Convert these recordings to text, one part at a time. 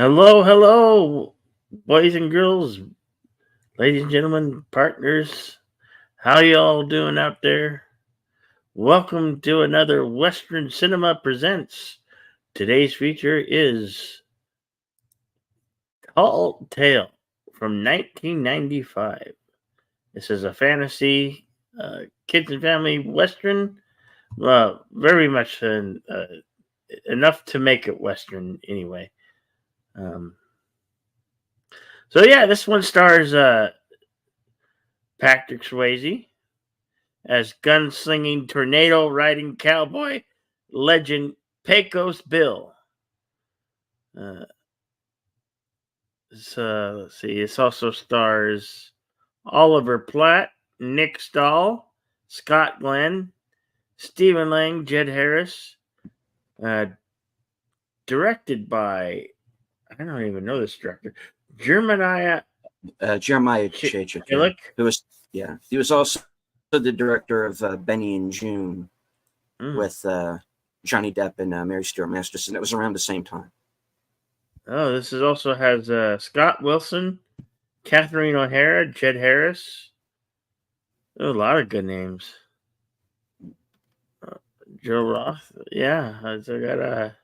Hello, hello, boys and girls, ladies and gentlemen, partners. How y'all doing out there? Welcome to another Western Cinema Presents. Today's feature is Tall Tale from 1995. This is a fantasy, kids and family Western. Very much enough to make it Western anyway. Um, so yeah, this one stars Patrick Swayze as gunslinging tornado riding cowboy legend Pecos Bill. Uh, let's see. This also stars Oliver Platt, Nick Stahl, Scott Glenn, Stephen Lang, Jed Harris. Uh, Directed by I don't even know this director, Jeremiah Jeremiah Chachik, yeah. Chilic. He was also the director of Benny and June Mm. with Johnny Depp and Mary Stuart Masterson. It was around the same time. Oh, this is also has Scott Wilson, Catherine O'Hara, Jed Harris. Oh, a lot of good names. Joe Roth. Yeah, it's got a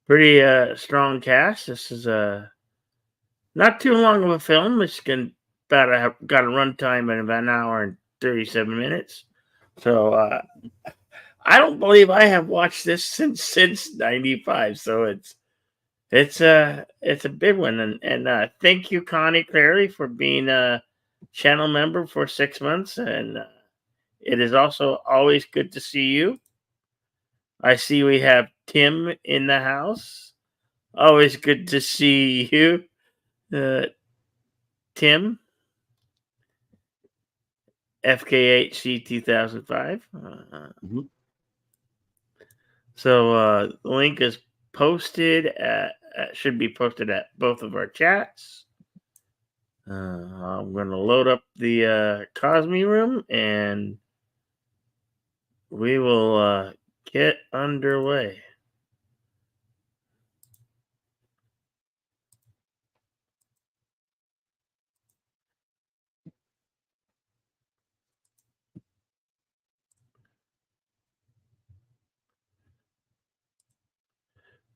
pretty strong cast. This is not too long of a film. It's got a runtime of about an hour and 37 minutes. So I don't believe I have watched this since '95. So it's a big one. And thank you, Connie Clary, for being a channel member for 6 months. And it is also always good to see you. I see we have Tim in the house. Always good to see you, Tim. FKHC 2005. So the link is posted should be posted at both of our chats. I'm going to load up the Cosme room and we will get underway.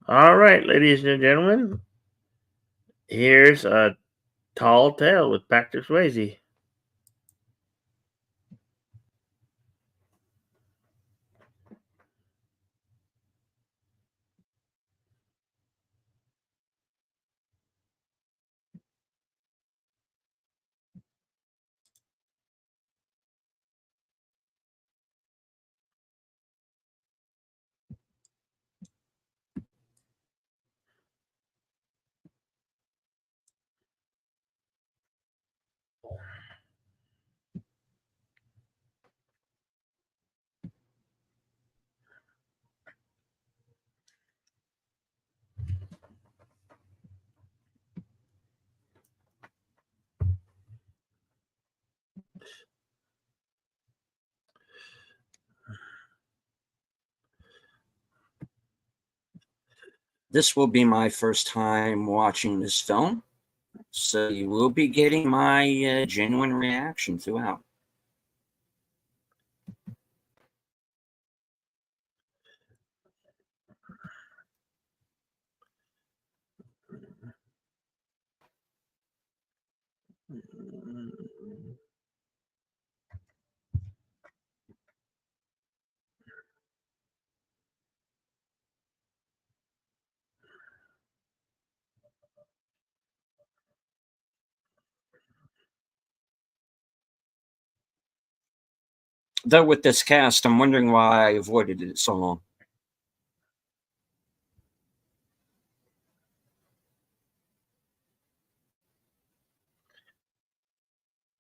All right, ladies and gentlemen, here's a Tall Tale with Patrick Swayze. This will be my first time watching this film, so you will be getting my genuine reaction throughout. Though with this cast, I'm wondering why I avoided it so long.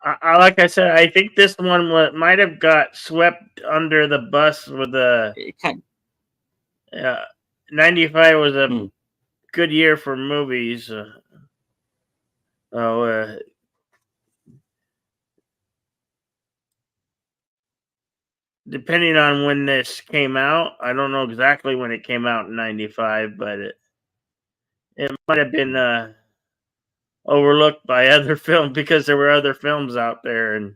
Like I said, I think this one might have got swept under the bus with the. Uh, 95 was a good year for movies. Depending on when this came out, I don't know exactly when it came out in '95, but It might have been overlooked by other films because there were other films out there. And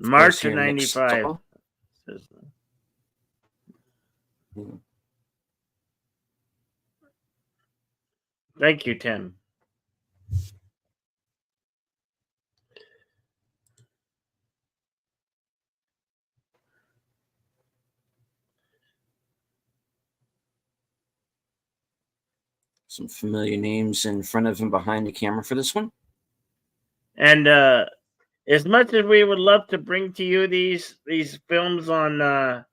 Of course, March of here next '95. door. Mm, Thank you, Tim. some familiar names in front of and behind the camera for this one. And as much as we would love to bring to you these films on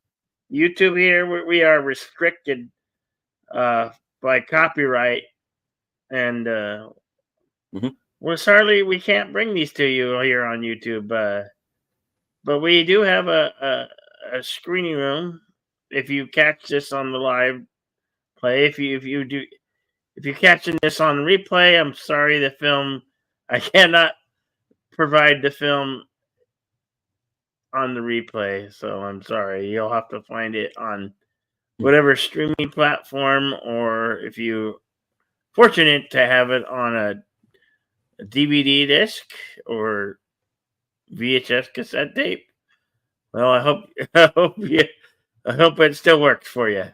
YouTube here, we are restricted by copyright, and Mhm. we can't bring these to you here on YouTube. But we do have a screening room. If you catch this on the live play, if you're catching this on replay, I'm sorry. The film, I cannot provide the film on the replay, so I'm sorry. You'll have to find it on Hmm. whatever streaming platform, or if you fortunate to have it on a DVD disc or VHS cassette tape. Well, I hope I hope it still works for you.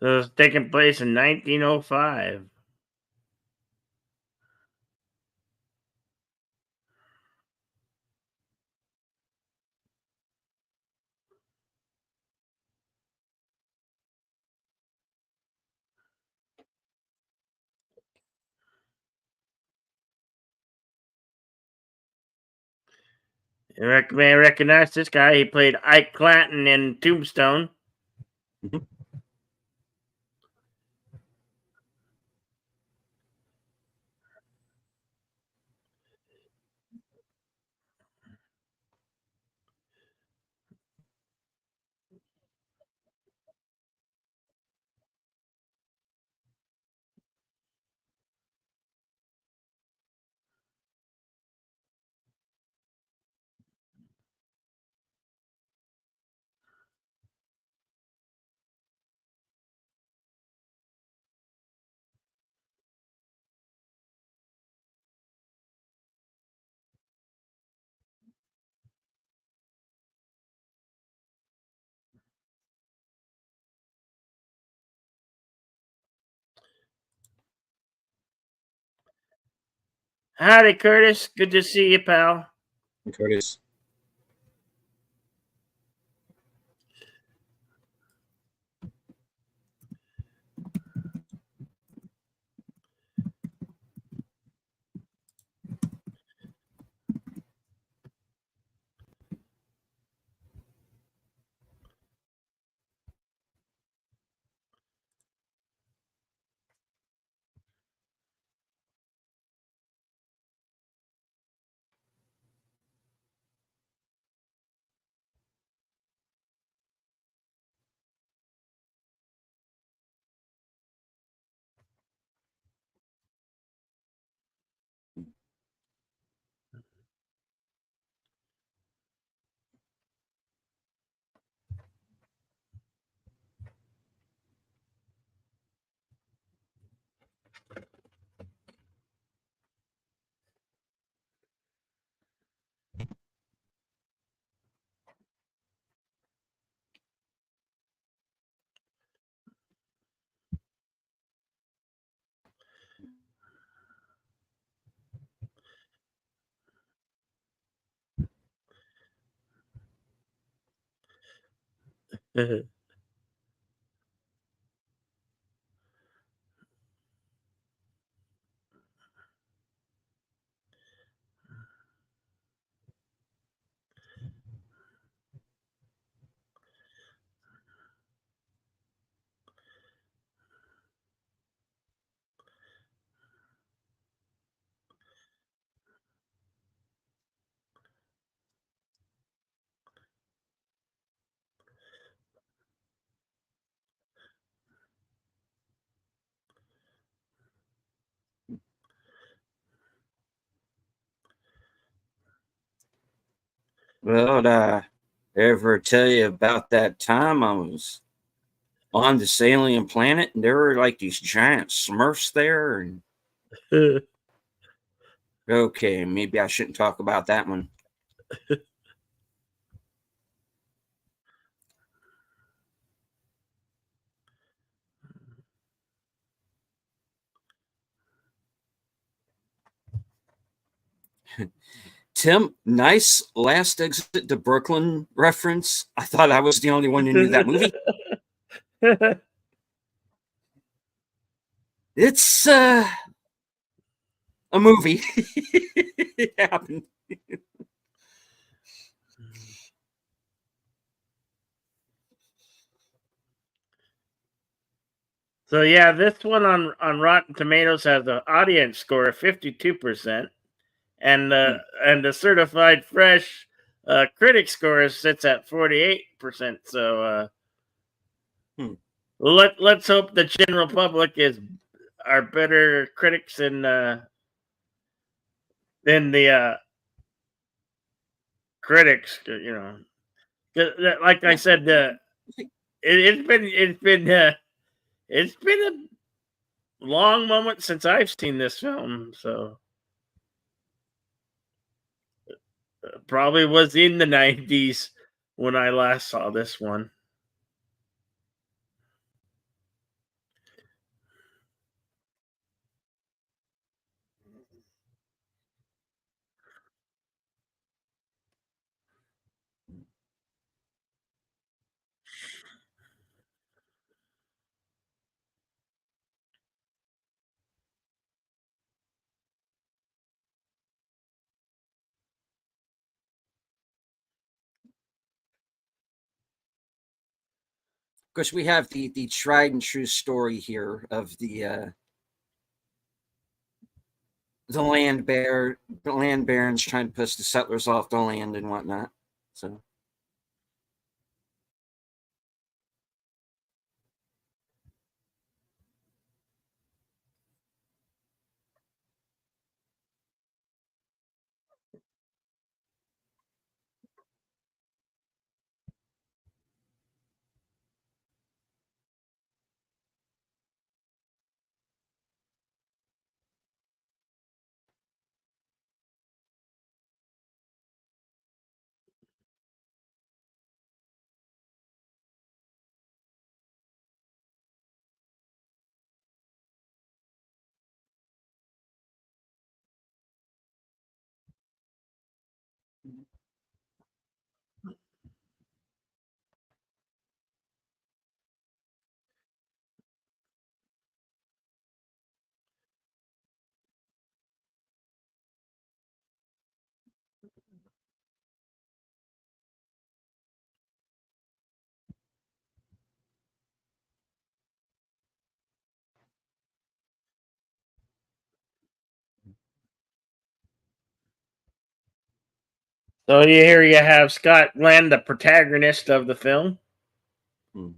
It was taking place in 1905. You may recognize this guy. He played Ike Clanton in Tombstone. Mhm. Howdy, Curtis. Good to see you, pal. Curtis. Well, ever tell you about that time I was on this alien planet and there were like these giant Smurfs there? And okay, maybe I shouldn't talk about that one. Tim, nice Last Exit to Brooklyn reference. I thought I was the only one who knew that movie. It's a movie. It happened. So yeah, this one on Rotten Tomatoes has an audience score of 52%, and the certified fresh critic score sits at 48%. So Hmm. let's hope the general public are better critics than the critics. You know, 'cause, like I Yeah. said, it's been a long moment since I've seen this film. So probably was in the 90s when I last saw this one. Of course, we have the tried and true story here of the land barons trying to push the settlers off the land and whatnot. So So here you have Scott Glenn, the protagonist of the film. hmm.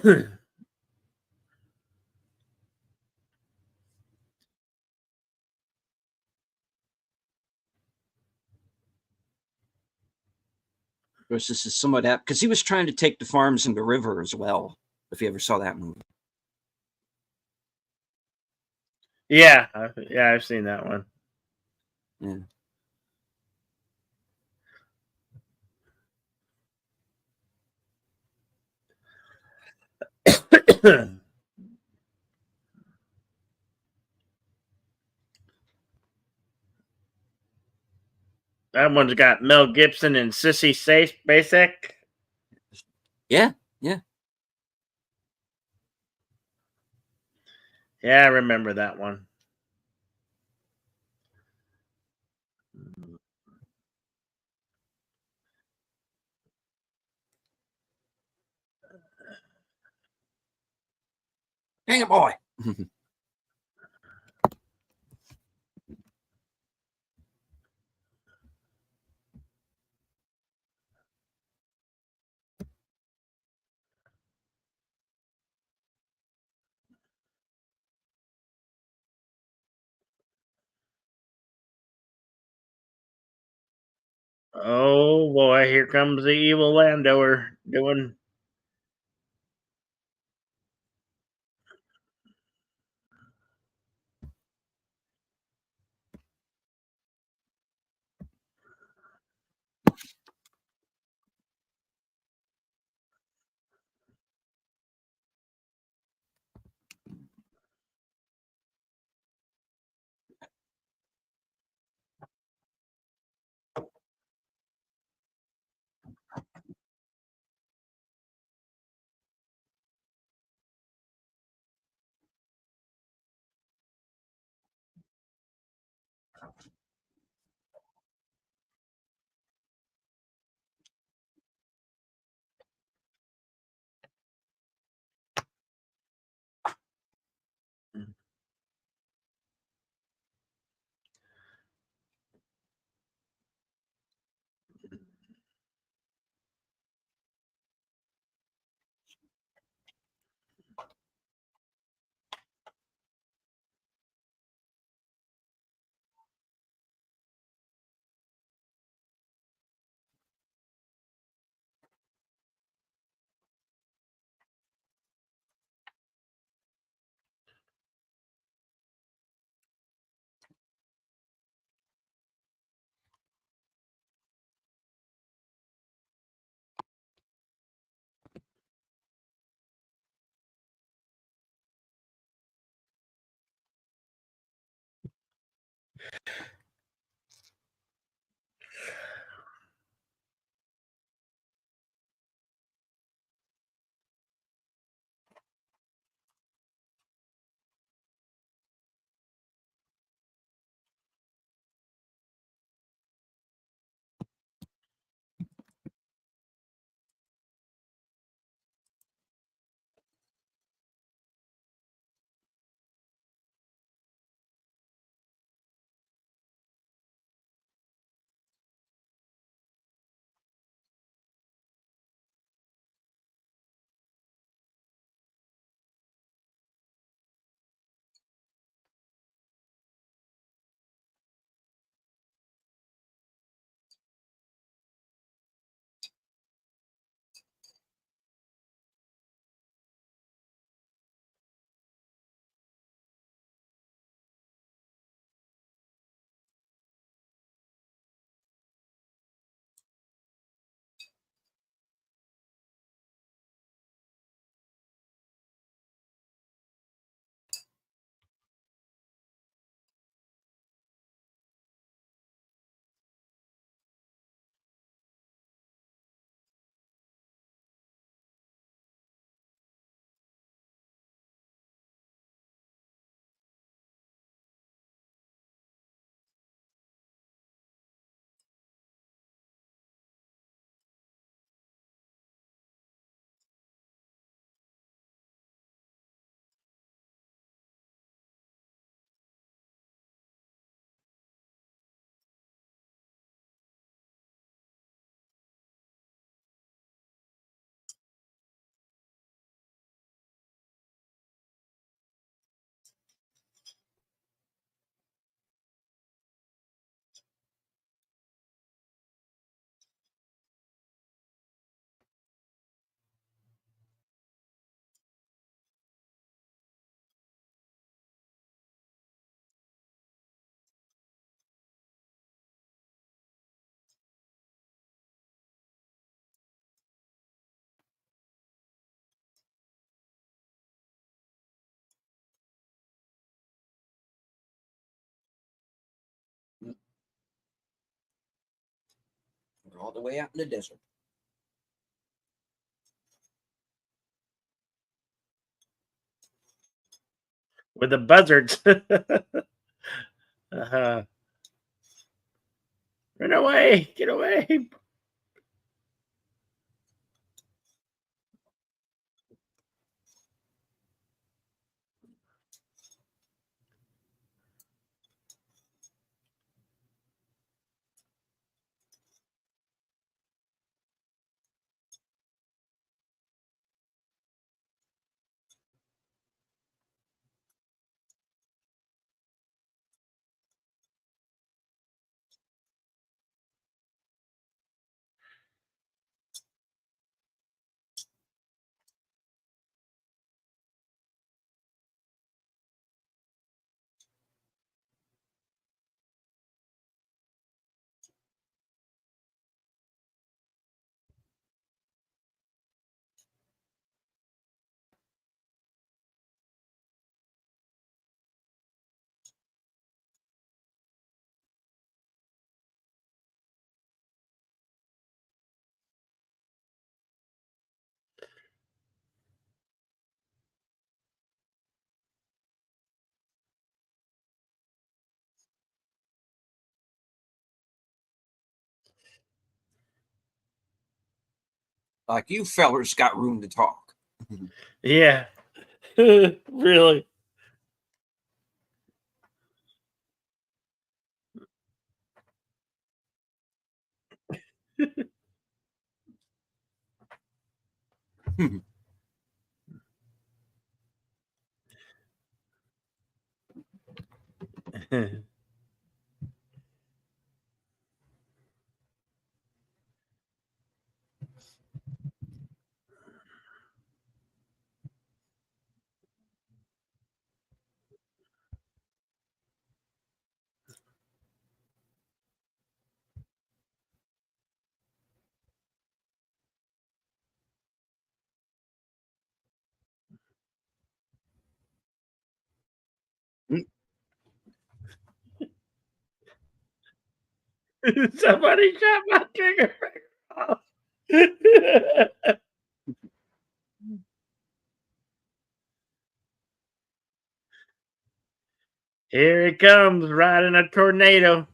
Of course, this is somewhat apt because he was trying to take the farms in the river as well. If you ever saw that movie. Yeah, yeah, I've seen that one. Yeah. That one's got Mel Gibson and Sissy Spacek. Yeah. Yeah. Yeah, I remember that one. Dang it, boy. Oh boy, here comes the evil landowner doing. all the way out in the desert. With the buzzards. uh, Run away! Get away! Like you fellers got room to talk. Yeah. Really. Somebody shot my trigger finger off. Here it comes, riding a tornado.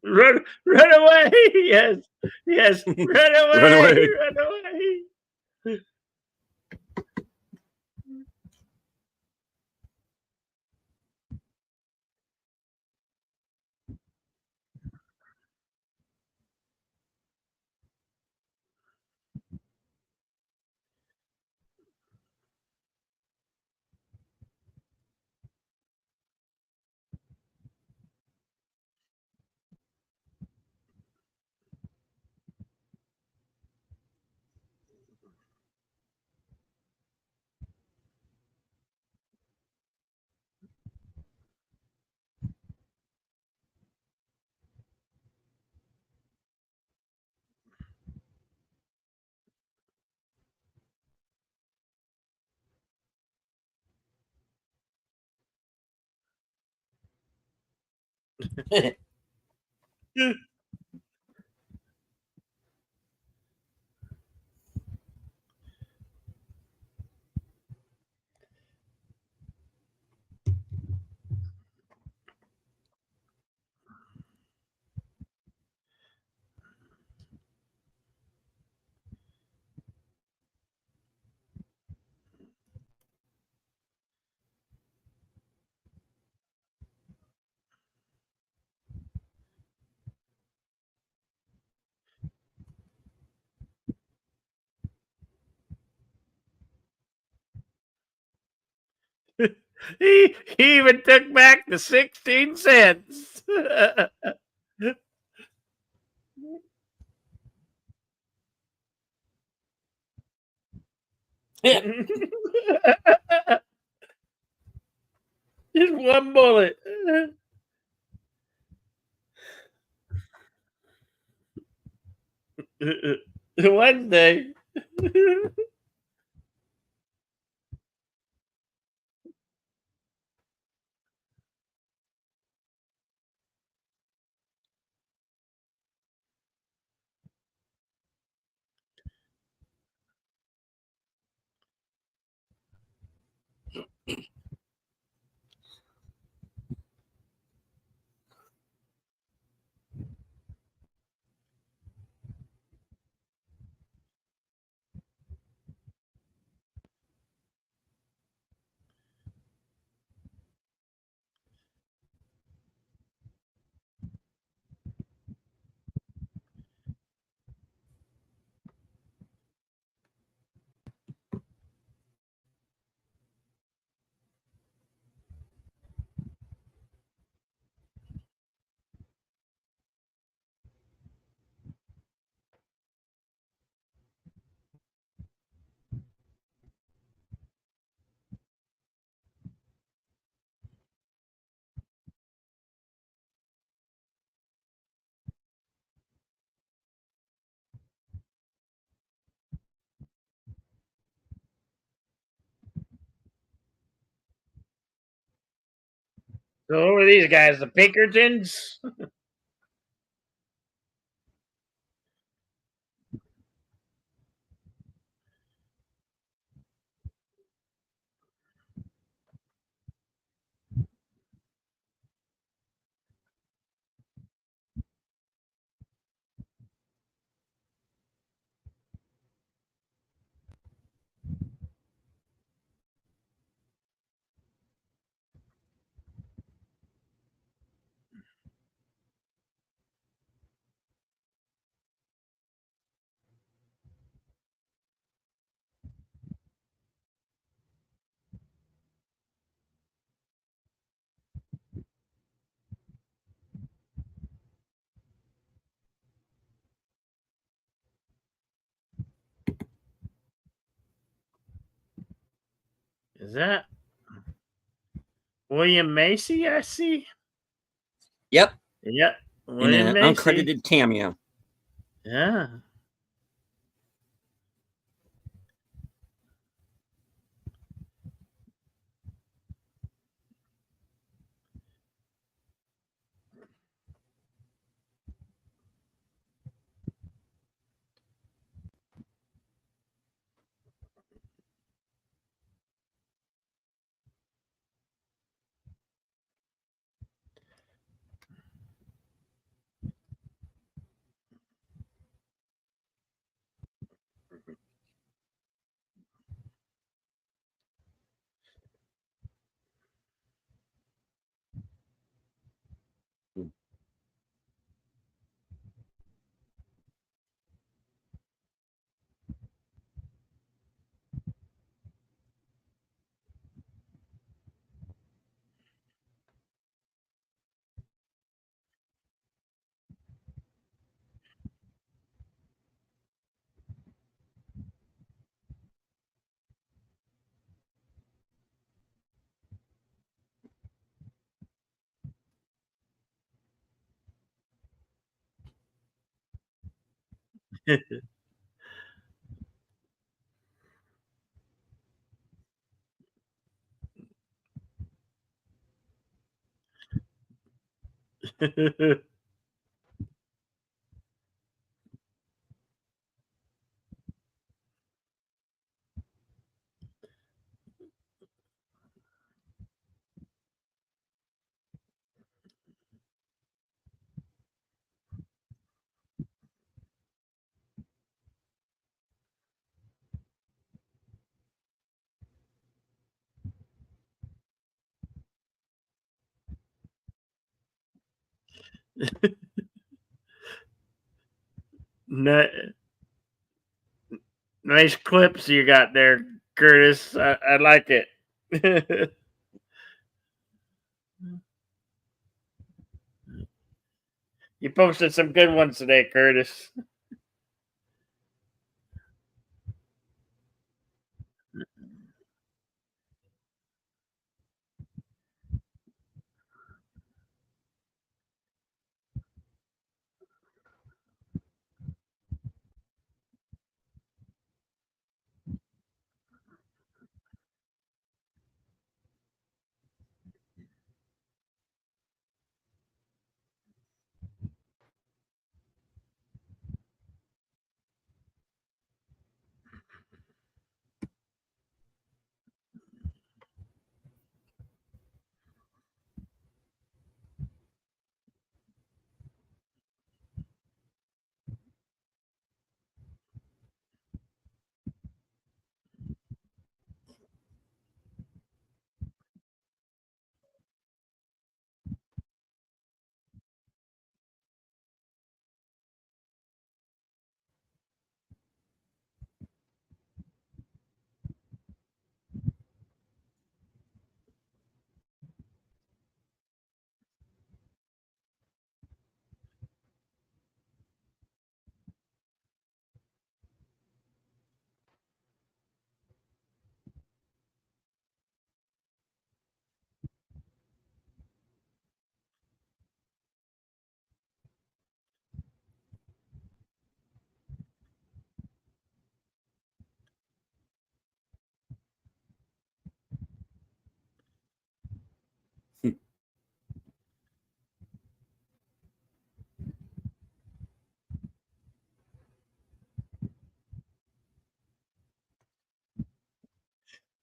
Run away! Yes, yes, run away! Run away. Run away! He even took back the 16 cents. Just one bullet. Wednesday. So who are these guys? The Pinkertons? Is that William Macy? I see. Yep, Yep, in William an Macy. uncredited cameo. Yeah. Ni- nice clips you got there, Curtis. I like it. You posted some good ones today, Curtis.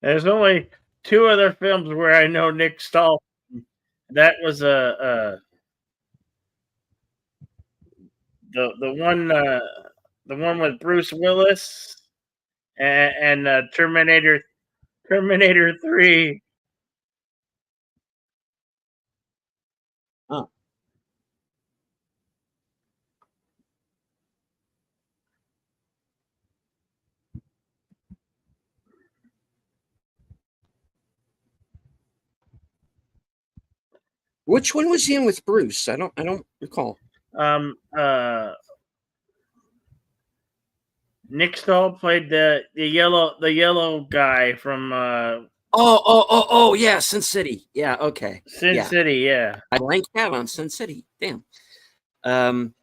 There's only two other films where I know Nick Stahl. That was the one with Bruce Willis and Terminator 3. Huh. Which one was he in with Bruce? I don't recall. Um, uh, Nick Stahl played the yellow guy from Oh, yeah, Sin City. Yeah, okay. Sin Yeah. City. Yeah. I blanked out on Sin City. Damn. Um,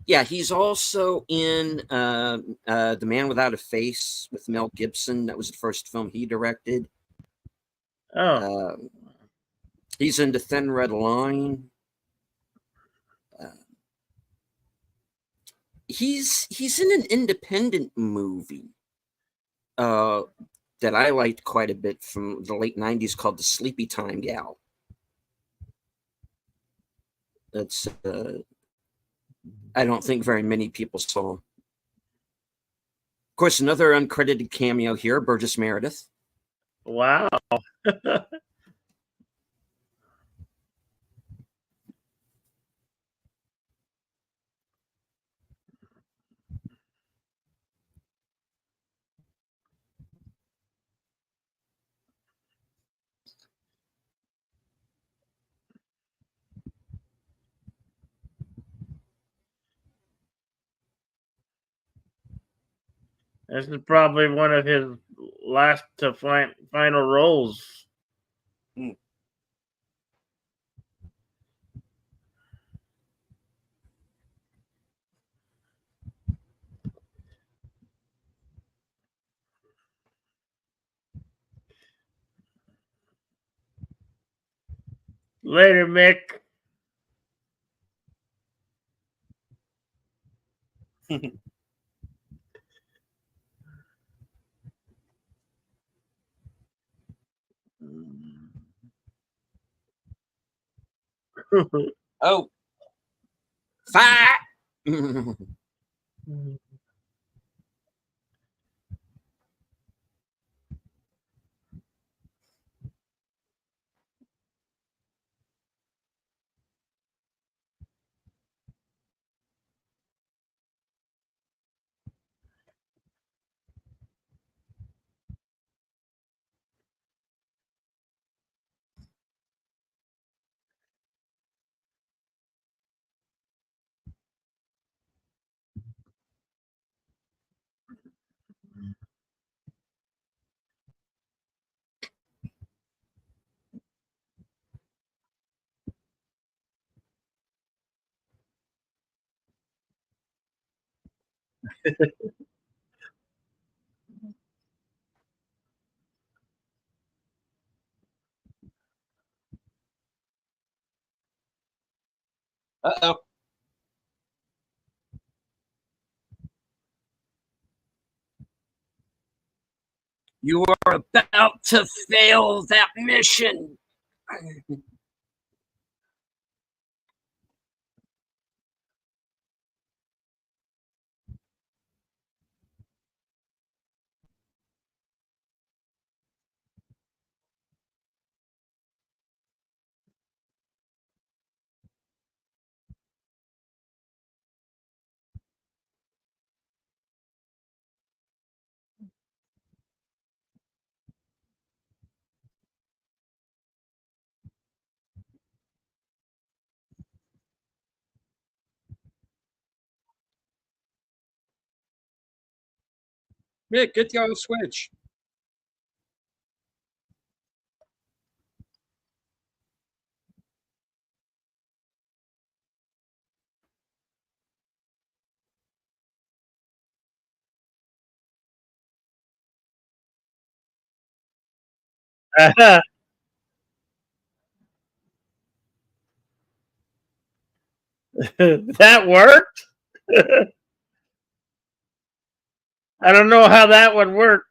yeah, he's also in The Man Without a Face with Mel Gibson. That was the first film he directed. Oh, He's in The Thin Red Line. He's in an independent movie uh, that I liked quite a bit from the late '90s called The Sleepy Time Gal. That's I don't think very many people saw him. Of course, another uncredited cameo here, Burgess Meredith. wow. This is probably one of his last to final roles. Hmm. Later, Mick. Oh, fire! Uh-oh. You are about to fail that mission. Yeah, get the switch. That worked. I don't know how that would work.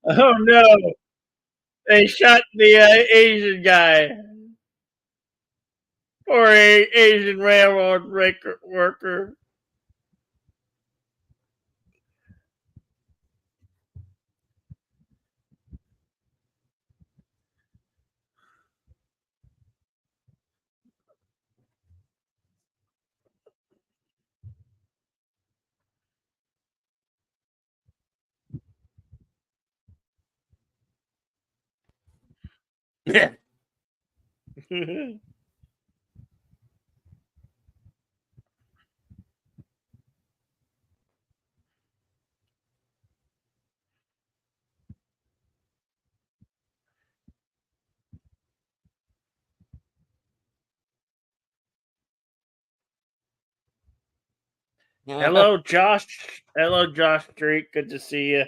Oh no! They shot the Asian guy or a Asian railroad worker. Hello, Josh. Hello, Josh Street. Good to see you.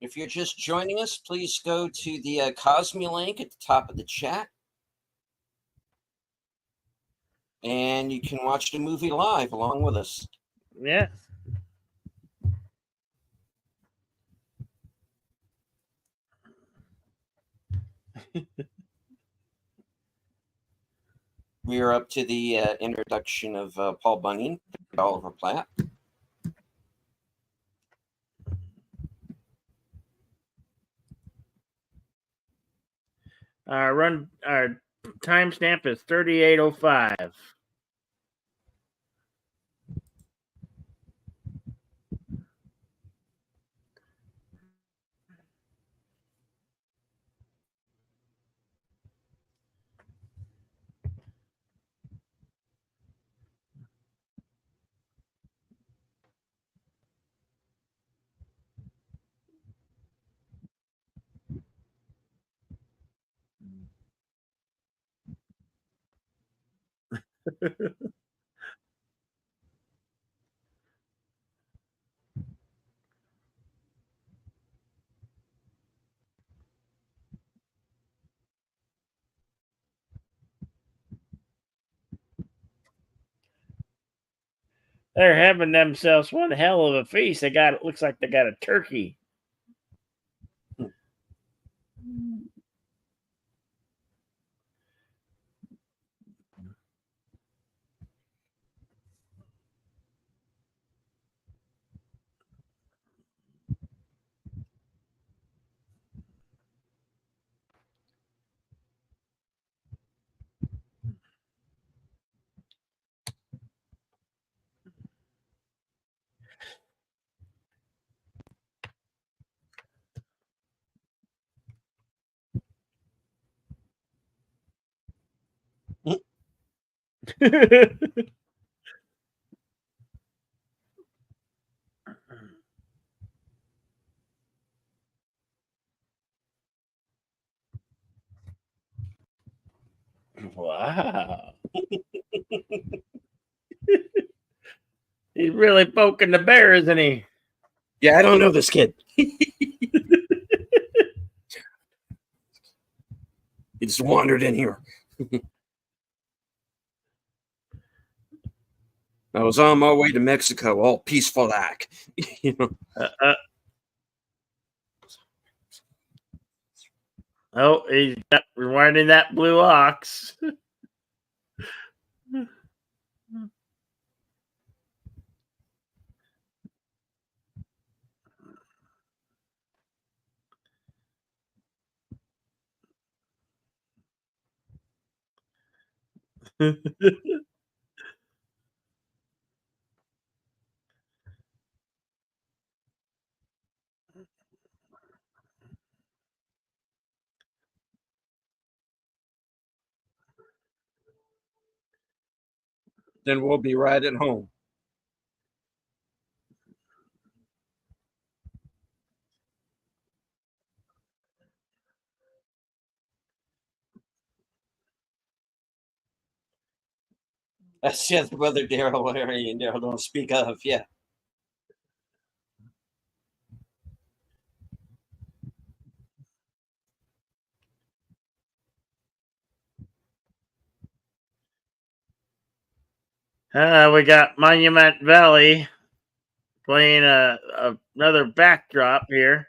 If you're just joining us, please go to the Cosme link at the top of the chat, and you can watch the movie live along with us. Yeah. We are up to the introduction of Paul Bunyan, Oliver Platt. Our timestamp is 38:05. They're having themselves one hell of a feast. It looks like they got a turkey. Wow. He's really poking the bear, isn't he? Yeah, I don't know this kid. He just wandered in here. I was on my way to Mexico, all peaceful like. You know. Oh, he's rewinding that blue ox. Then we'll be right at home. That's the other brother, Daryl, Harry, and Daryl don't speak of. Yeah. We got Monument Valley playing another backdrop here.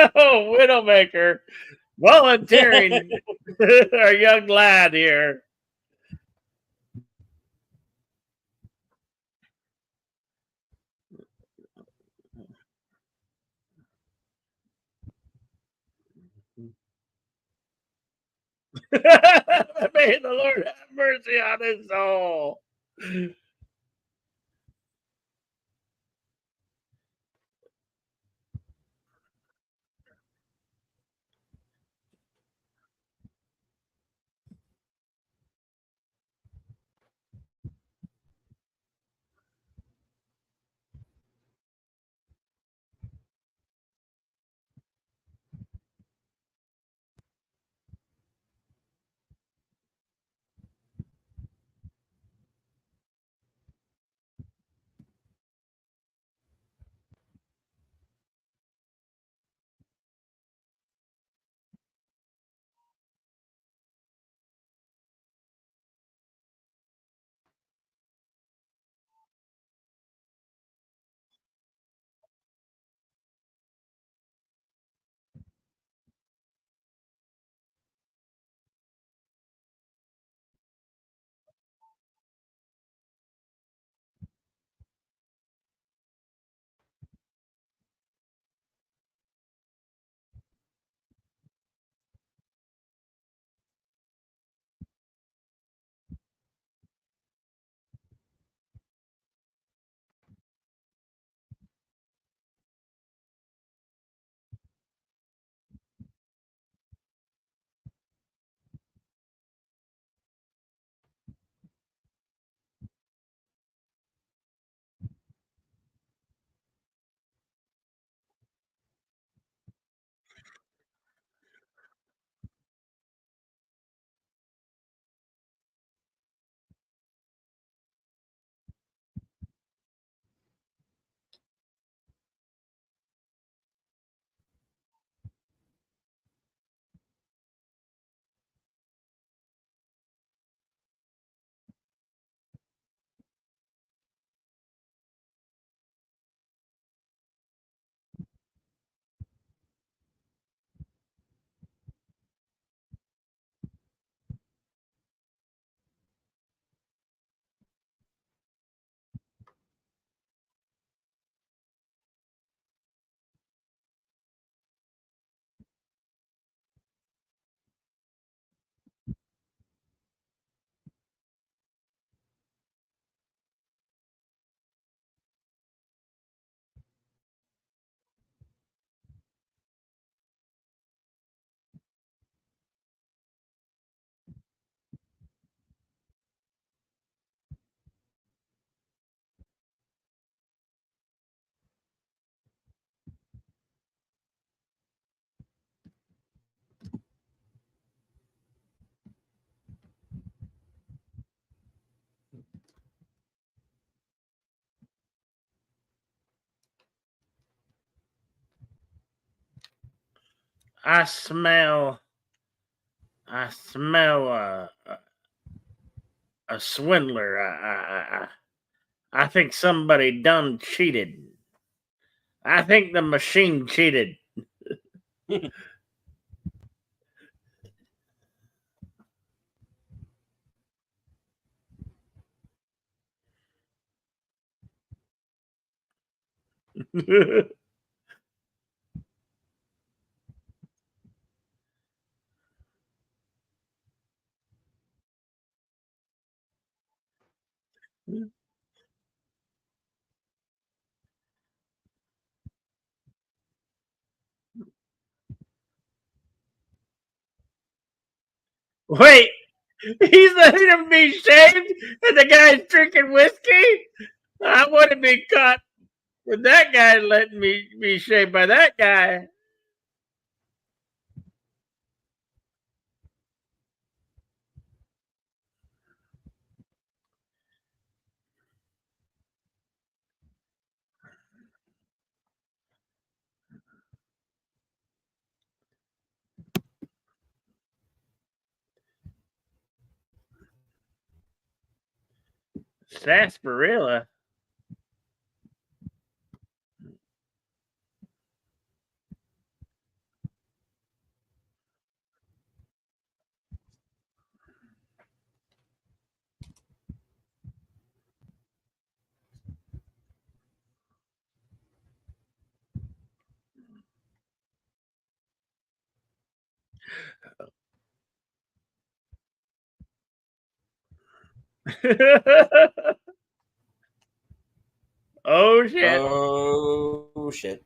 Widowmaker volunteering our young lad here. May the Lord have mercy on his soul. I smell. I smell a swindler. I think somebody done cheated. I think the machine cheated. Wait, he's letting him be shaved, and the guy's drinking whiskey. I want to be caught with that guy letting me be shaved by that guy. Sarsaparilla. Oh shit. Oh shit.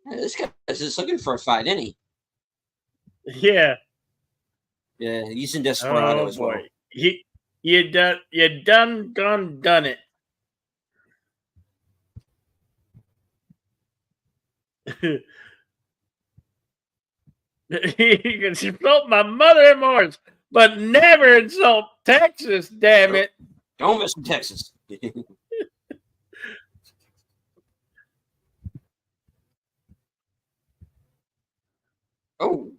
Yeah, this guy is just looking for a fight, isn't he? Yeah. Yeah, he's in Desperado Oh as well. boy. You done it. You can insult my mother and Morris, but never insult Texas, damn Nope. it. Don't mess with Texas. Oh,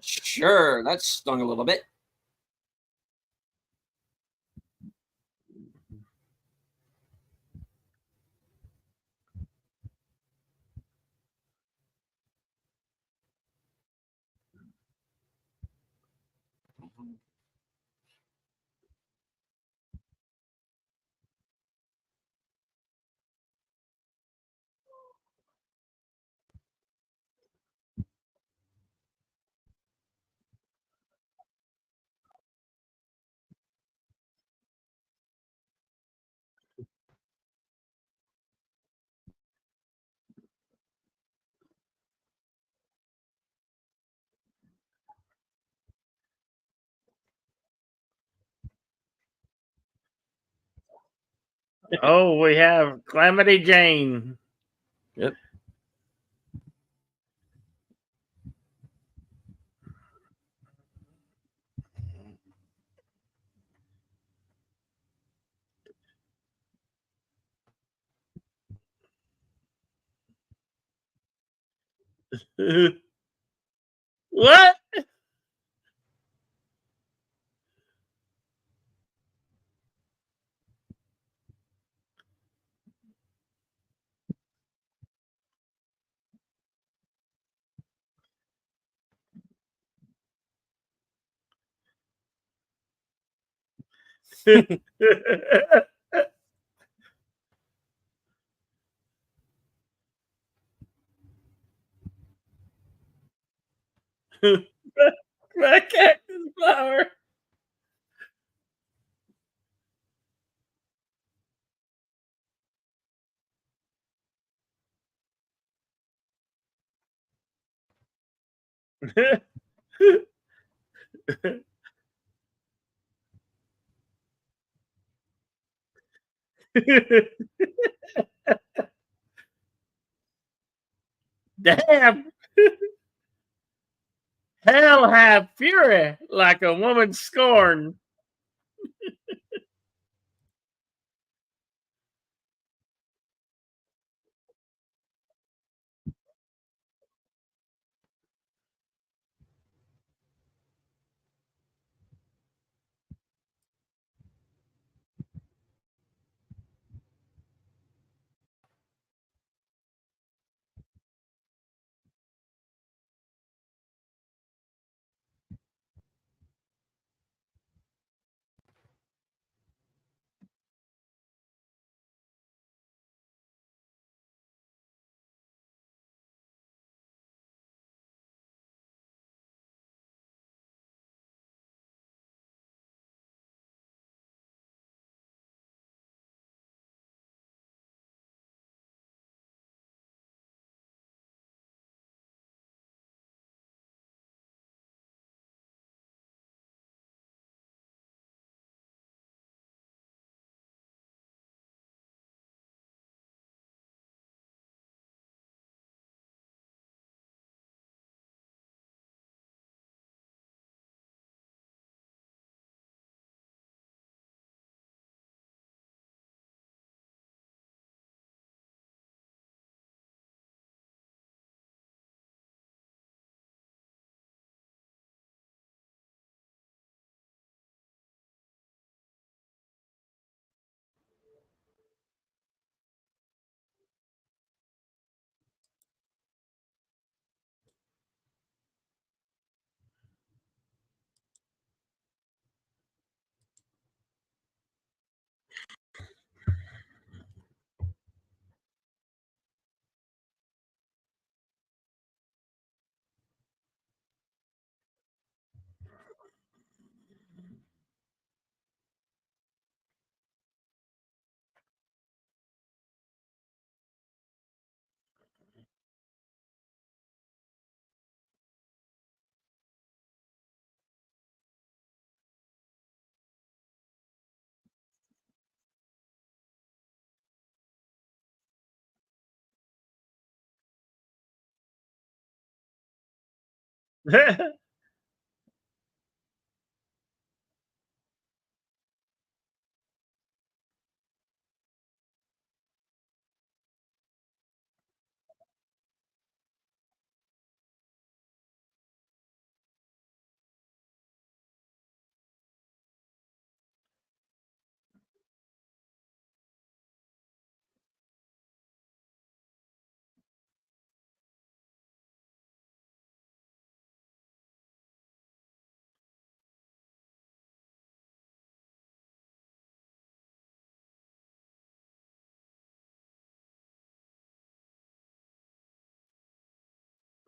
sure. That stung a little bit. Oh, we have Calamity Jane. Yep. What? My cactus flower. Damn. Hell have fury like a woman scorned.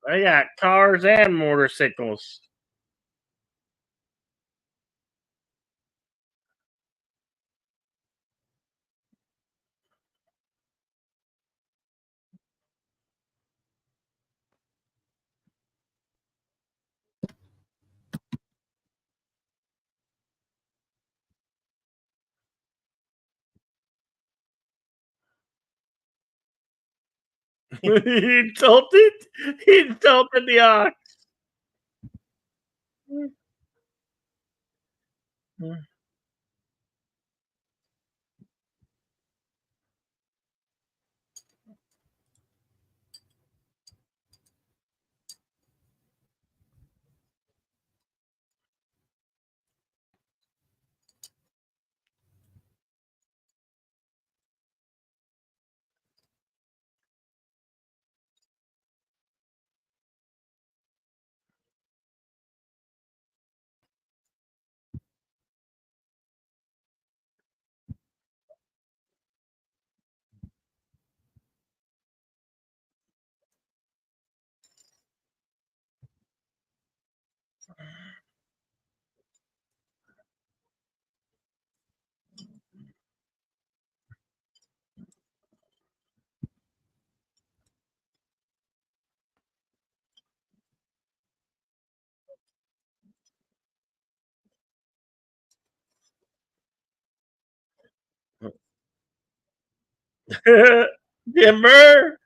I got cars and motorcycles. He insulted. He insulted the ox. Timber.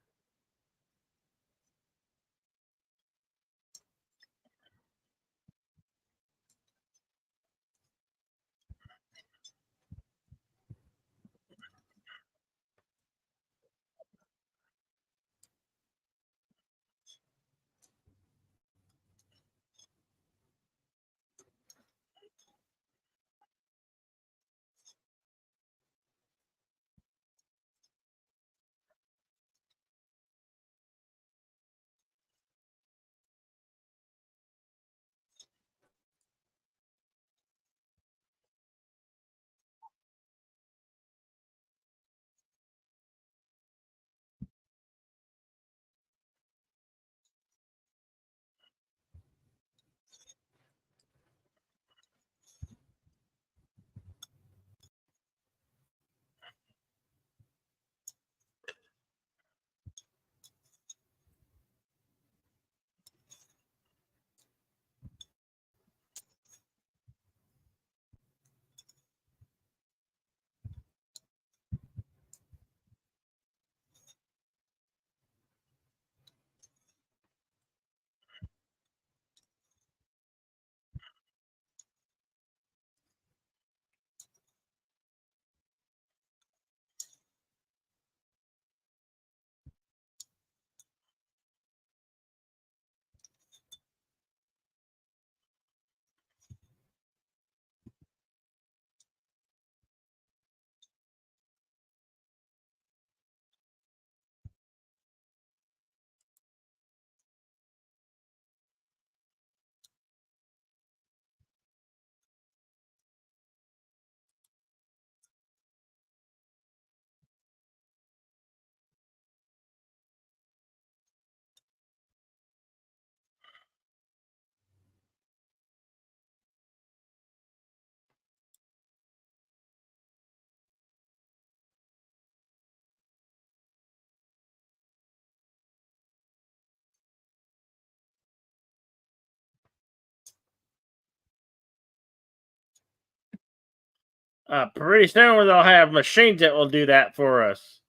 Pretty soon they'll have machines that will do that for us.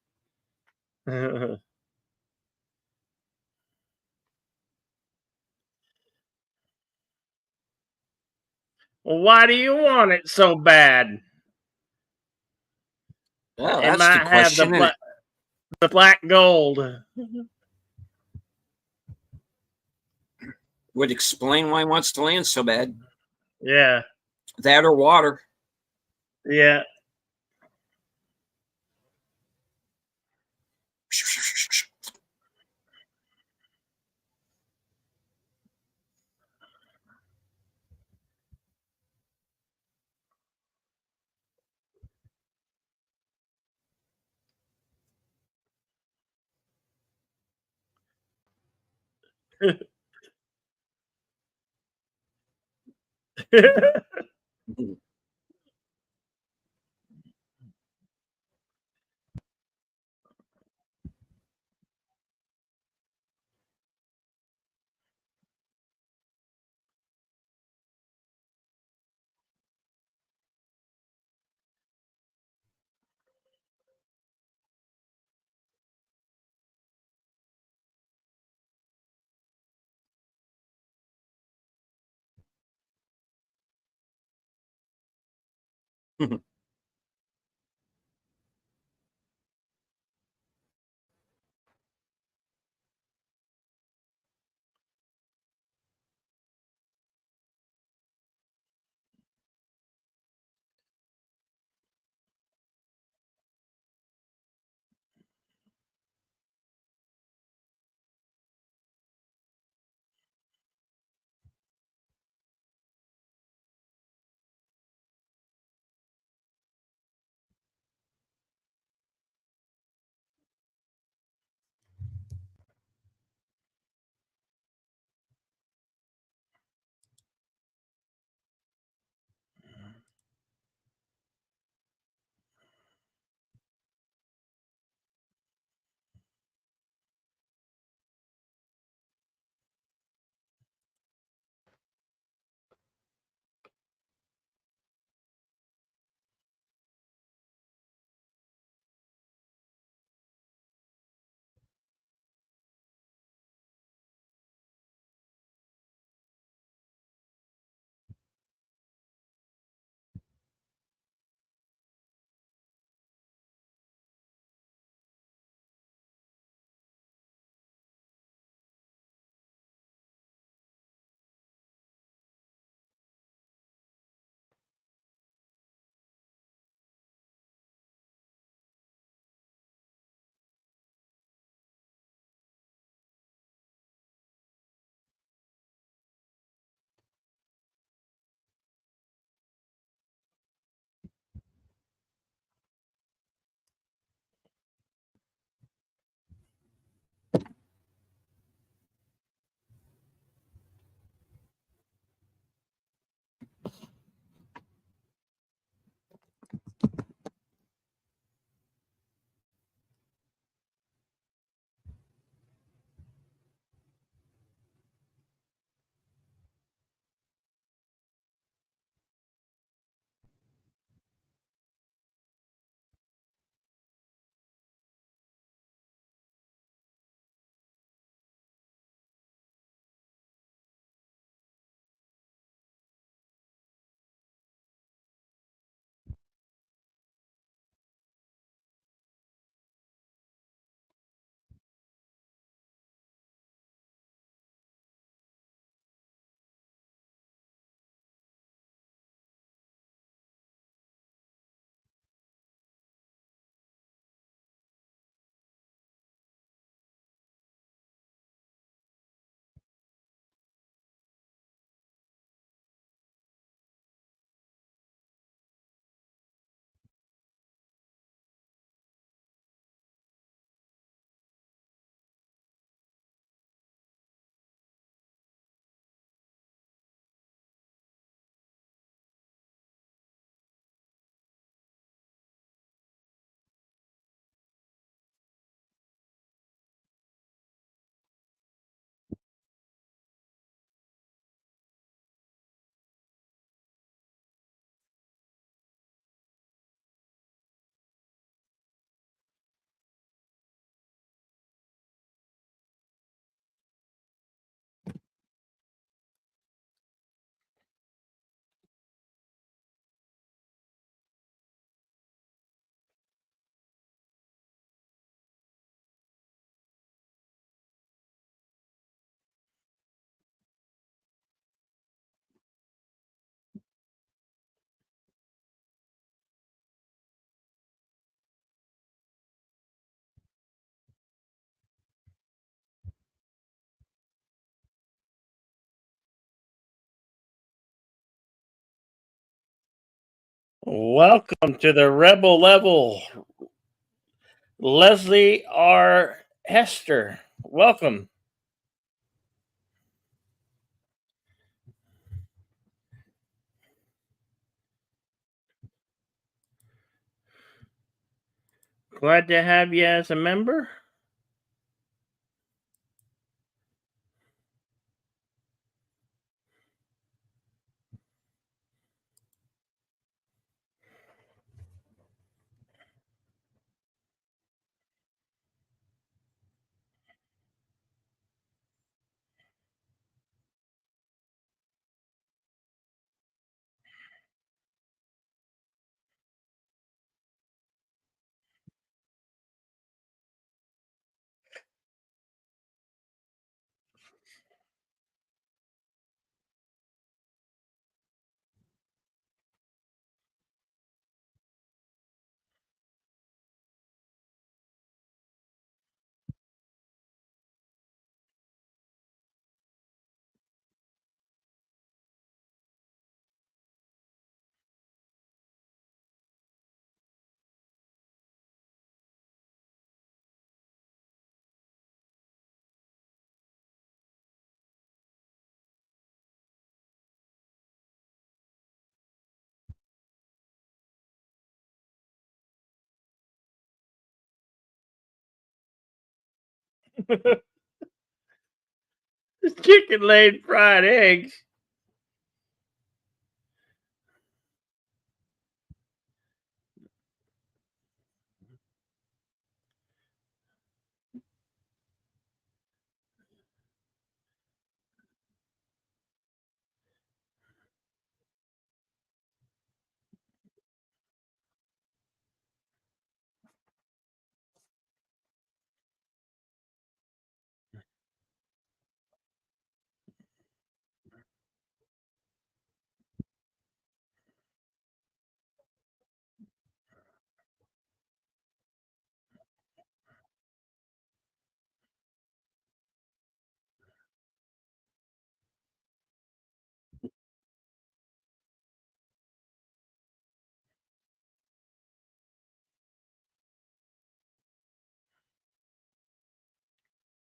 Well, why do you want it so bad? Well, It that's the might have question, isn't it? the black gold. Would explain why he wants to land so bad. Yeah, That or water. yeah. Welcome to the Rebel Level, Leslie R. Hester. Welcome. Glad to have you as a member. Chicken laid fried eggs.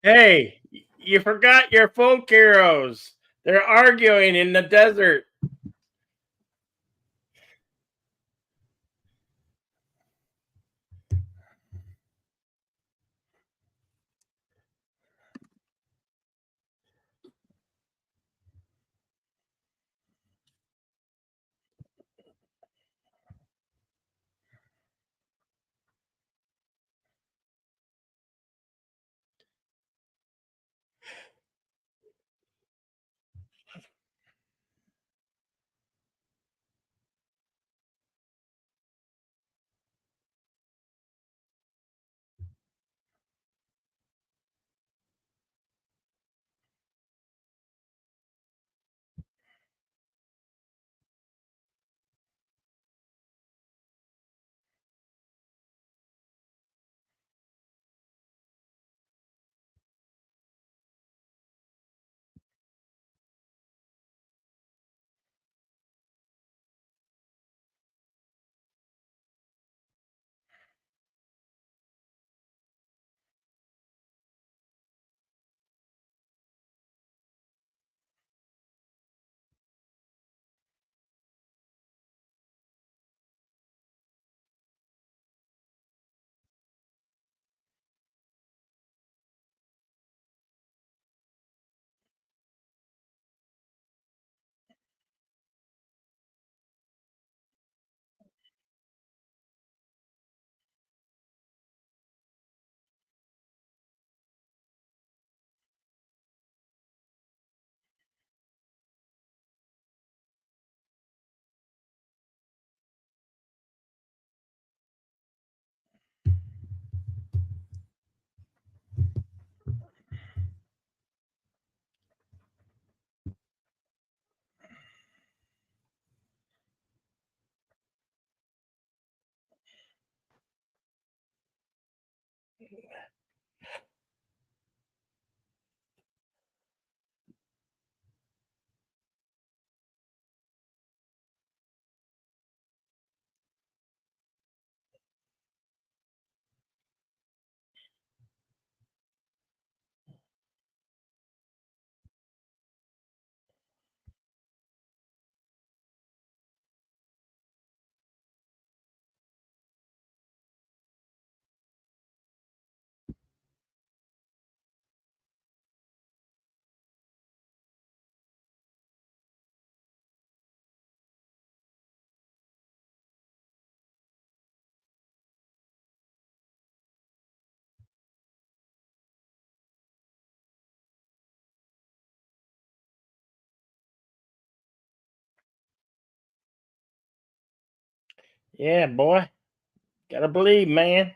Hey, you forgot your folk heroes. They're arguing in the desert. Yeah, boy. Gotta believe, man.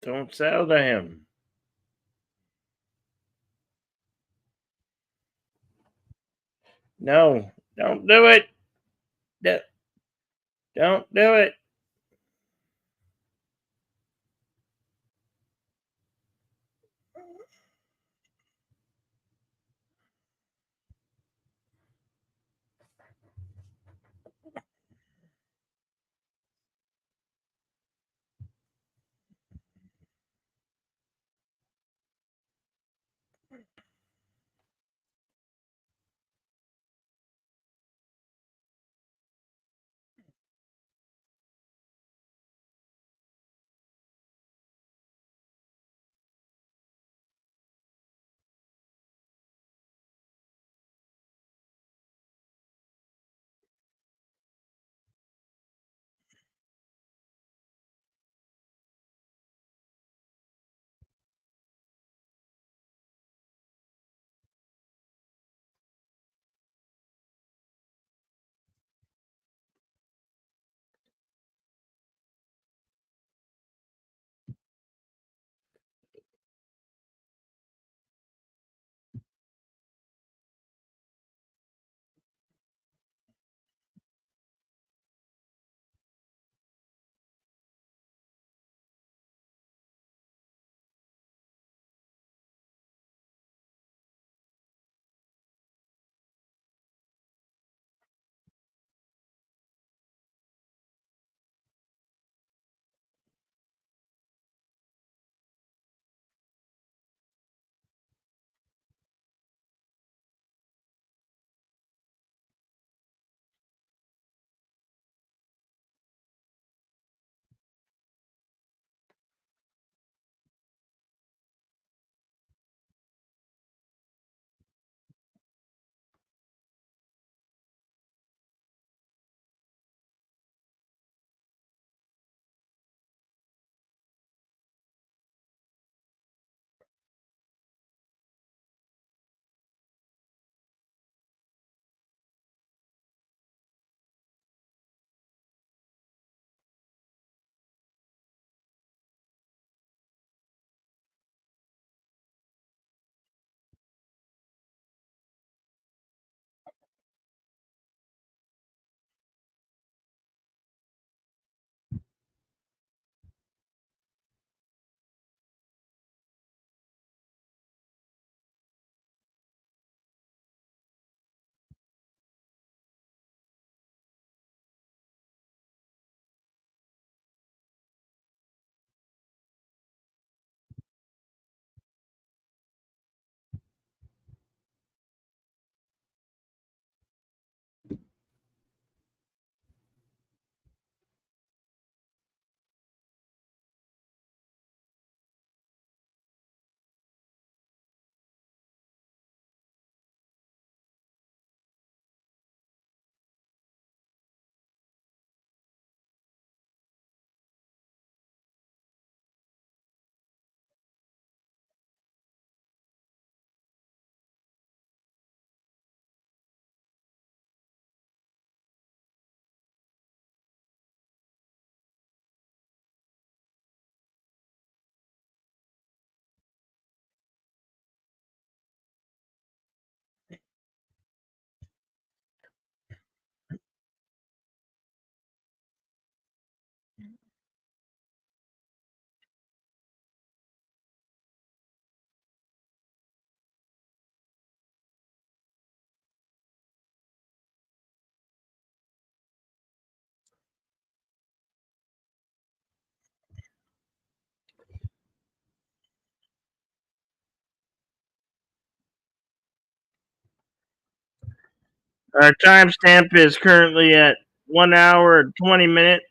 Don't sell to him. No, don't do it. Do- Don't do it. Our timestamp is currently at 1 hour and 20 minutes.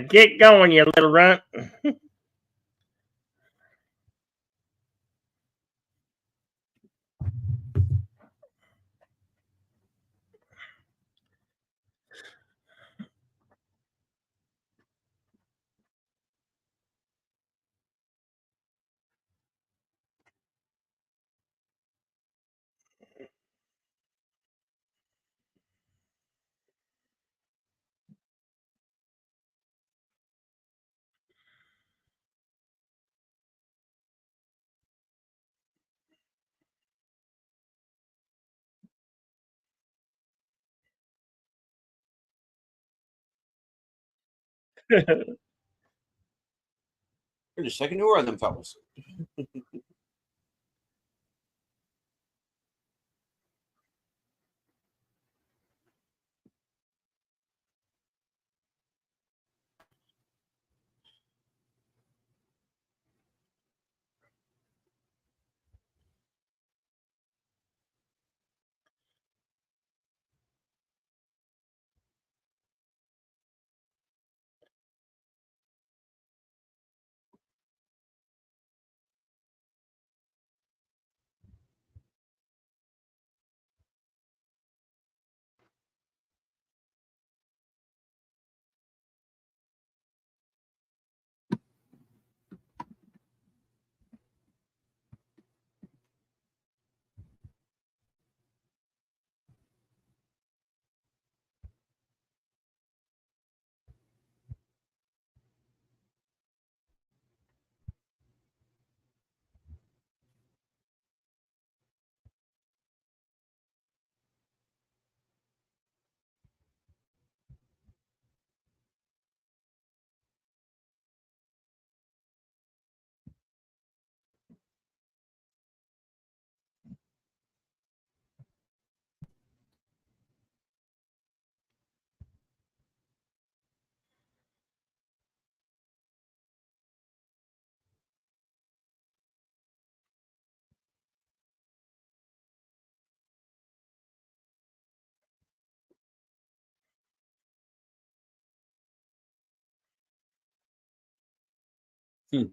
Get going, you little runt. Wait a second, who are them fellas? Hmm.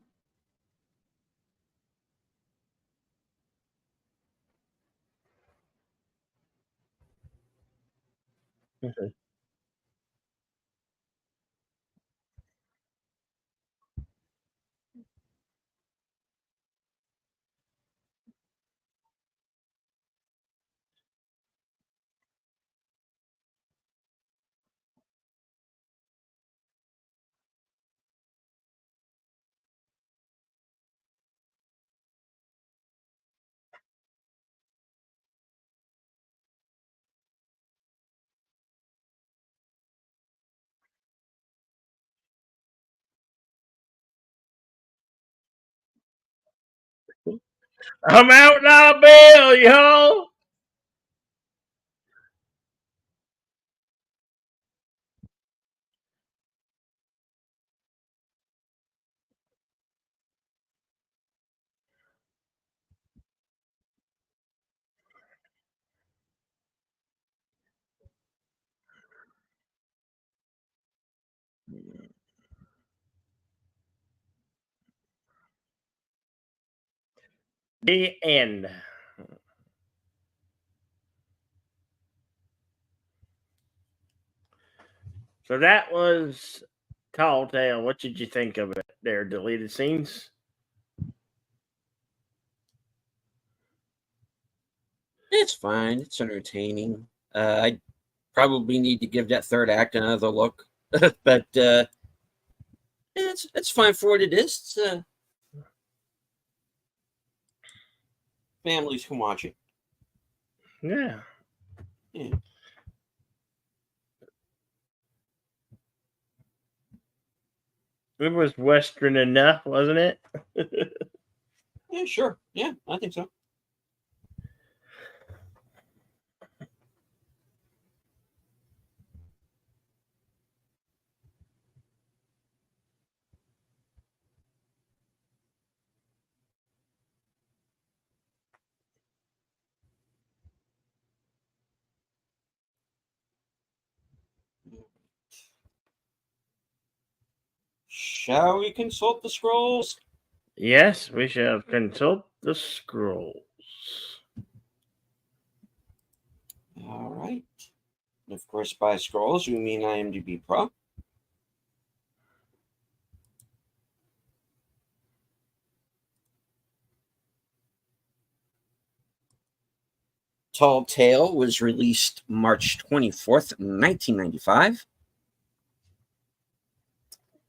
I'm Outlaw Bill, yo. The end. So that was Tall Tale. What did you think of it? There, deleted scenes. It's fine. It's entertaining. I probably need to give that third act another look, but it's fine for what it is. It's, families can watch it. Yeah, Yeah, it was Western enough, wasn't it? yeah, sure. Yeah, I think so. Shall we consult the scrolls? Yes, we shall consult the scrolls. All right. Of course, by scrolls, we mean IMDb Pro. Tall Tale was released March 24th, 1995.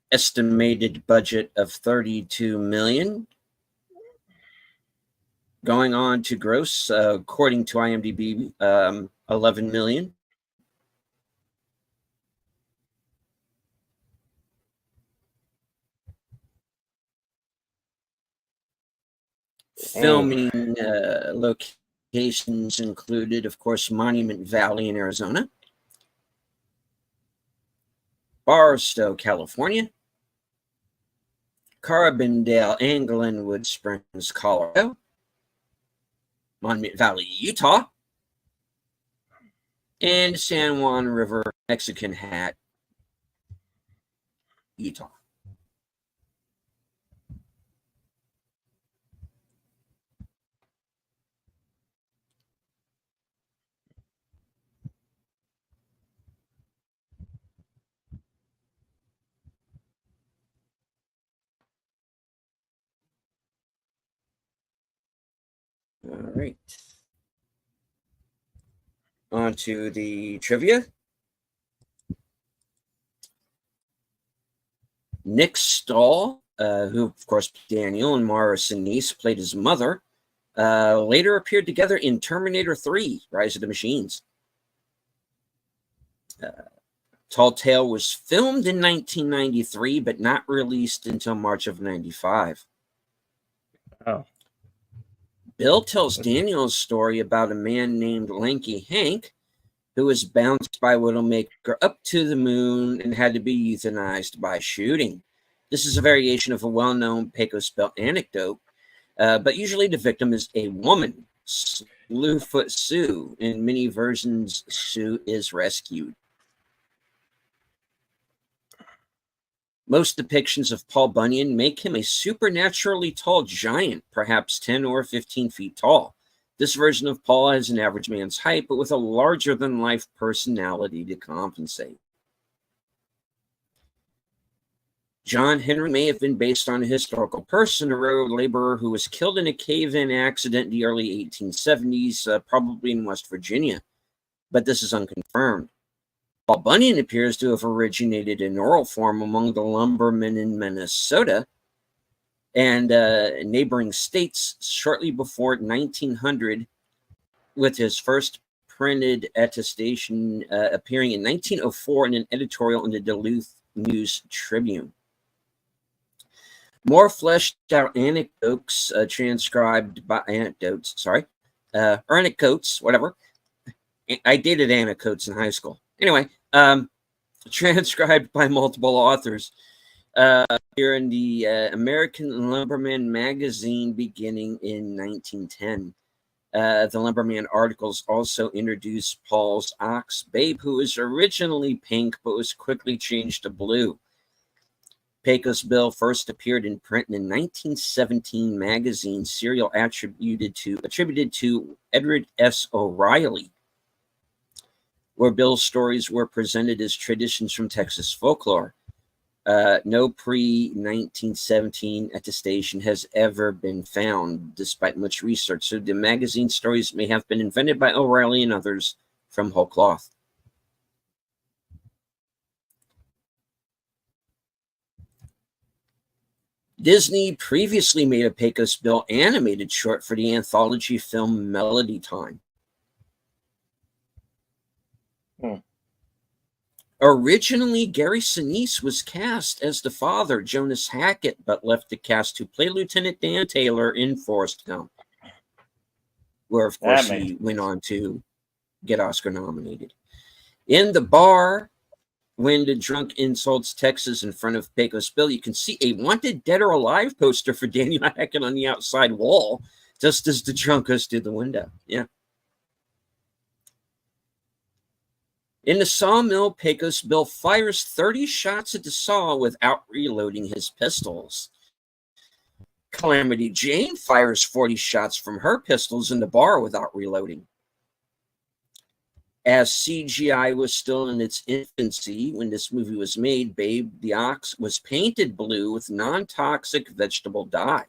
Estimated budget of $32 million. Going on to gross, according to IMDb, $11 million. Filming locations included, of course, Monument Valley in Arizona, Barstow, California, Carbondale and Glenwood Springs, Colorado, Monument Valley, Utah, and San Juan River, Mexican Hat, Utah. All right. On to the trivia. Nick Stahl, who, of course, Daniel and Mara Sinise played his mother, later appeared together in Terminator 3, Rise of the Machines. Tall Tale was filmed in 1993, but not released until March of 95. Oh. Bill tells Daniel's story about a man named Lanky Hank who was bounced by Widowmaker up to the moon and had to be euthanized by shooting. This is a variation of a well-known Pecos Bill anecdote, but usually the victim is a woman, Slewfoot Sue. In many versions, Sue is rescued. Most depictions of Paul Bunyan make him a supernaturally tall giant, perhaps 10 or 15 feet tall. This version of Paul has an average man's height, but with a larger-than-life personality to compensate. John Henry may have been based on a historical person, a road laborer who was killed in a cave-in accident in the early 1870s, probably in West Virginia, but this is unconfirmed. Paul Bunyan appears to have originated in oral form among the lumbermen in Minnesota and neighboring states shortly before 1900, with his first printed attestation appearing in 1904 in an editorial in the Duluth News Tribune. More fleshed out anecdotes transcribed by anecdotes, whatever. I dated anecdotes in high school. Anyway, transcribed by multiple authors here in the American Lumberman magazine beginning in 1910. The Lumberman articles also introduced Paul's ox, Babe, who was originally pink but was quickly changed to blue. Pecos Bill first appeared in print in a 1917 magazine serial attributed to Edward S. O'Reilly, where Bill's stories were presented as traditions from Texas folklore. No pre-1917 attestation has ever been found, despite much research, so the magazine stories may have been invented by O'Reilly and others from whole cloth. Disney previously made a Pecos Bill animated short for the anthology film Melody Time. Originally, Gary Sinise was cast as the father, Jonas Hackett, but left the cast to play Lieutenant Dan Taylor in Forrest Gump, where, of course, he went on to get Oscar nominated. In the bar, when the drunk insults Texas in front of Pecos Bill, you can see a Wanted Dead or Alive poster for Daniel Hackett on the outside wall, just as the drunk goes through the window. Yeah. In the sawmill, Pecos Bill fires 30 shots at the saw without reloading his pistols. Calamity Jane fires 40 shots from her pistols in the bar without reloading. As CGI was still in its infancy when this movie was made, Babe the Ox was painted blue with non-toxic vegetable dye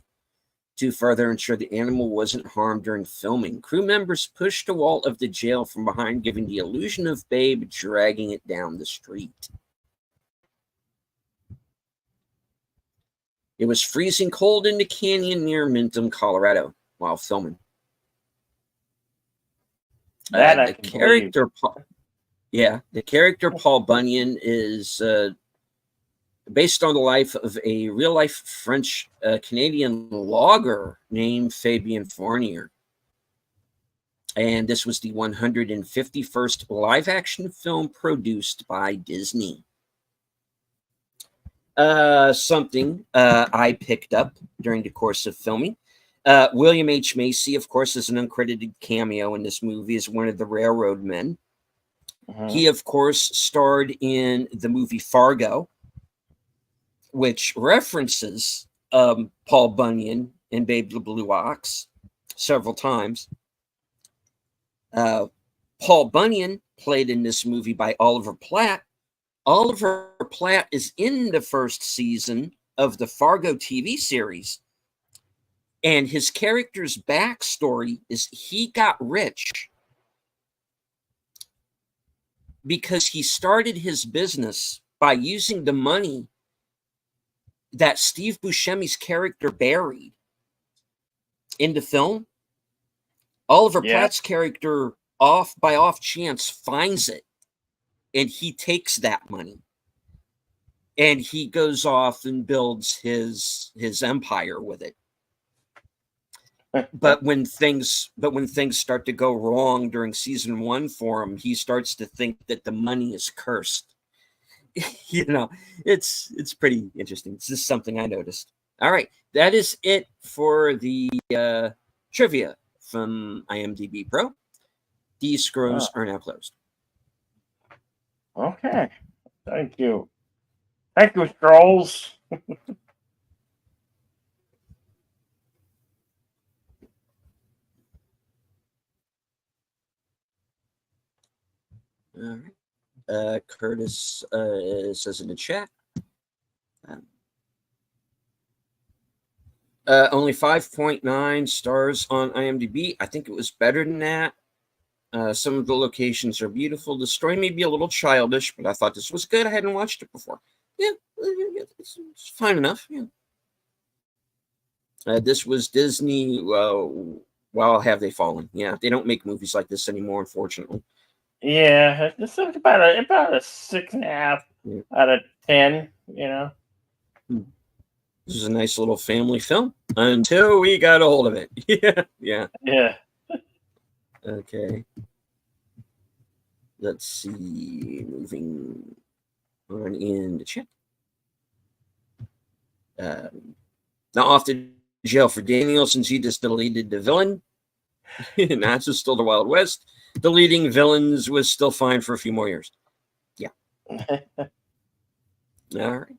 to further ensure the animal wasn't harmed during filming. Crew members pushed the wall of the jail from behind, giving the illusion of Babe dragging it down the street. It was freezing cold in the canyon near Minton, Colorado, while filming. The character Paul Bunyan is based on the life of a real-life French Canadian logger named Fabien Fournier. And this was the 151st live-action film produced by Disney. Something I picked up during the course of filming. William H. Macy, of course, is an uncredited cameo in this movie as one of the railroad men. He, of course, starred in the movie Fargo, which references Paul Bunyan and Babe the Blue Ox several times. Paul Bunyan, played in this movie by Oliver Platt. Oliver Platt is in the first season of the Fargo TV series. And his character's backstory is he got rich because he started his business by using the money that Steve Buscemi's character buried in the film. Oliver Platt's character, off chance, finds it, and he takes that money, and he goes off and builds his empire with it. But when things start to go wrong during season 1 for him, he starts to think that the money is cursed. It's pretty interesting. It's just something I noticed. All right, that is it for the trivia from IMDb Pro. These scrolls are now closed. Okay, thank you, Scrolls. All right. Curtis says in the chat, only 5.9 stars on IMDb. I think it was better than that. Some of the locations are beautiful. The story may be a little childish, but I thought this was good. I hadn't watched it before. Yeah, it's fine enough. Yeah. This was Disney. Well, have they fallen? Yeah, they don't make movies like this anymore, unfortunately. Yeah, this is about a 6.5 out of 10. This is a nice little family film until we got a hold of it. Yeah. Okay. Let's see. Moving on in the chat. Now off to jail for Daniel since he just deleted the villain. Not just still the Wild West. Deleting villains was still fine for a few more years. Yeah. All right.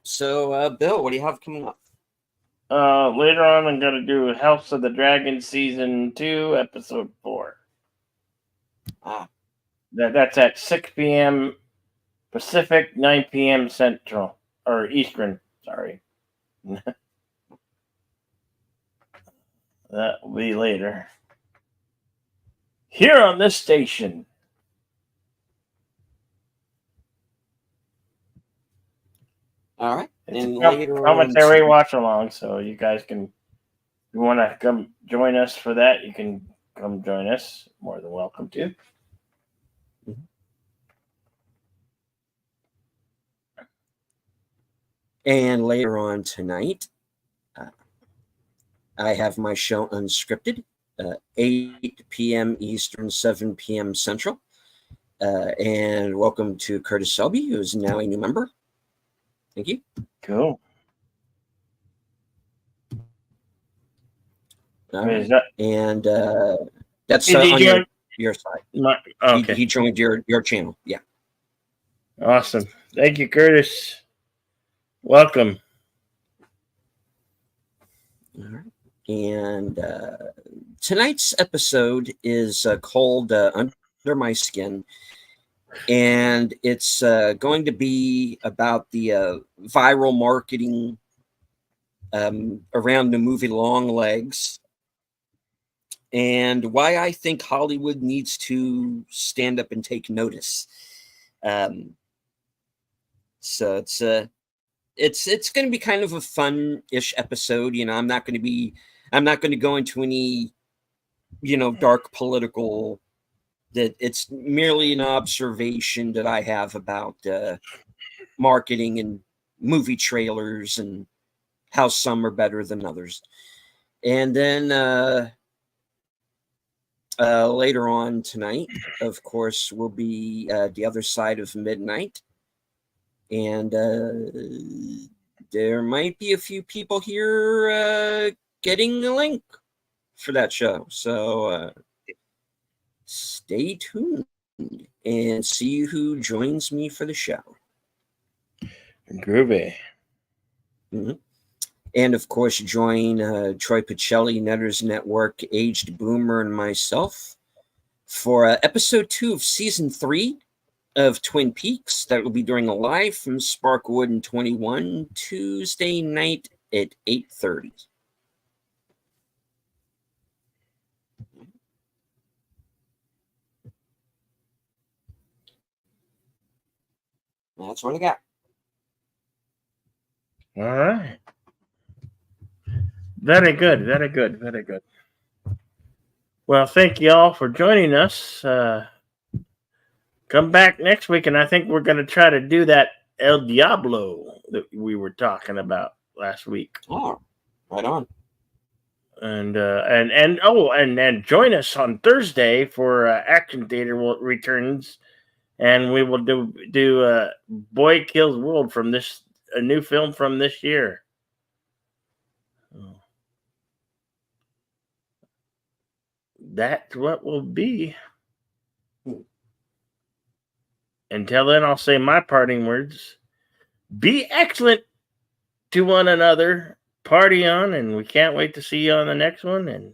So, Bill, what do you have coming up? Later on, I'm going to do House of the Dragon Season 2, Episode 4. That's at 6 p.m. Pacific, 9 p.m. Central, or Eastern, sorry. That will be later. Here on this station. All right. And commentary watch along, so you guys can, if you want to come join us for that, you can come join us. More than welcome to. And later on tonight, I have my show Unscripted, 8 p.m. Eastern, 7 p.m. Central. And welcome to Curtis Selby, who is now a new member. Thank you. Cool. Right. And that's did your side. Okay. He joined your channel. Yeah. Awesome. Thank you, Curtis. Welcome. All right. And tonight's episode is called Under My Skin. And it's going to be about the viral marketing around the movie Long Legs, and why I think Hollywood needs to stand up and take notice. So it's going to be kind of a fun-ish episode. I'm not going to go into any dark political. That it's merely an observation that I have about marketing and movie trailers and how some are better than others. And then later on tonight, of course, will be The Other Side of Midnight. And there might be a few people here getting a link for that show. So stay tuned and see who joins me for the show. Groovy. Mm-hmm. And of course, join Troy Pacelli, Netters Network, Aged Boomer, and myself for episode 2 of season 3 of Twin Peaks. That will be during a live from Sparkwood and 21 Tuesday night at 8:30. That's what I got. All right. Very good. Very good. Very good. Well, thank you all for joining us. Come back next week, and I think we're going to try to do that El Diablo that we were talking about last week. Oh, right on. And join us on Thursday for Action Theater returns, and we will do Boy Kills World from a new film from this year. That's what will be. Until then, I'll say my parting words. Be excellent to one another. Party on, and we can't wait to see you on the next one. And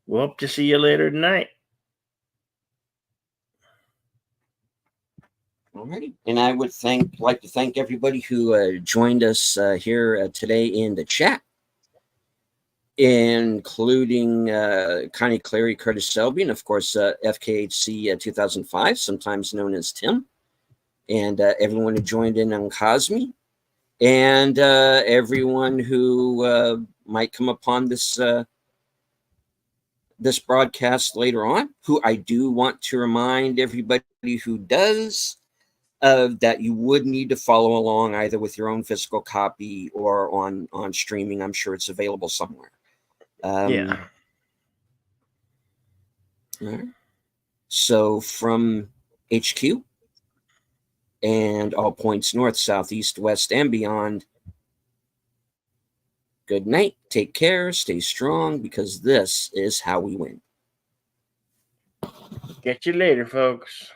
we'll hope to see you later tonight. Alrighty. And I would like to thank everybody who joined us here today in the chat, including Connie Clary, Curtis Selby, and of course FKHC 2005, sometimes known as Tim, and everyone who joined in on Cosme, and everyone who might come upon this this broadcast later on. Who I do want to remind everybody who does that you would need to follow along either with your own physical copy or on streaming. I'm sure it's available somewhere. Yeah. All right. So from HQ and all points north, south, east, west, and beyond, good night. Take care. Stay strong, because this is how we win. Catch you later, folks.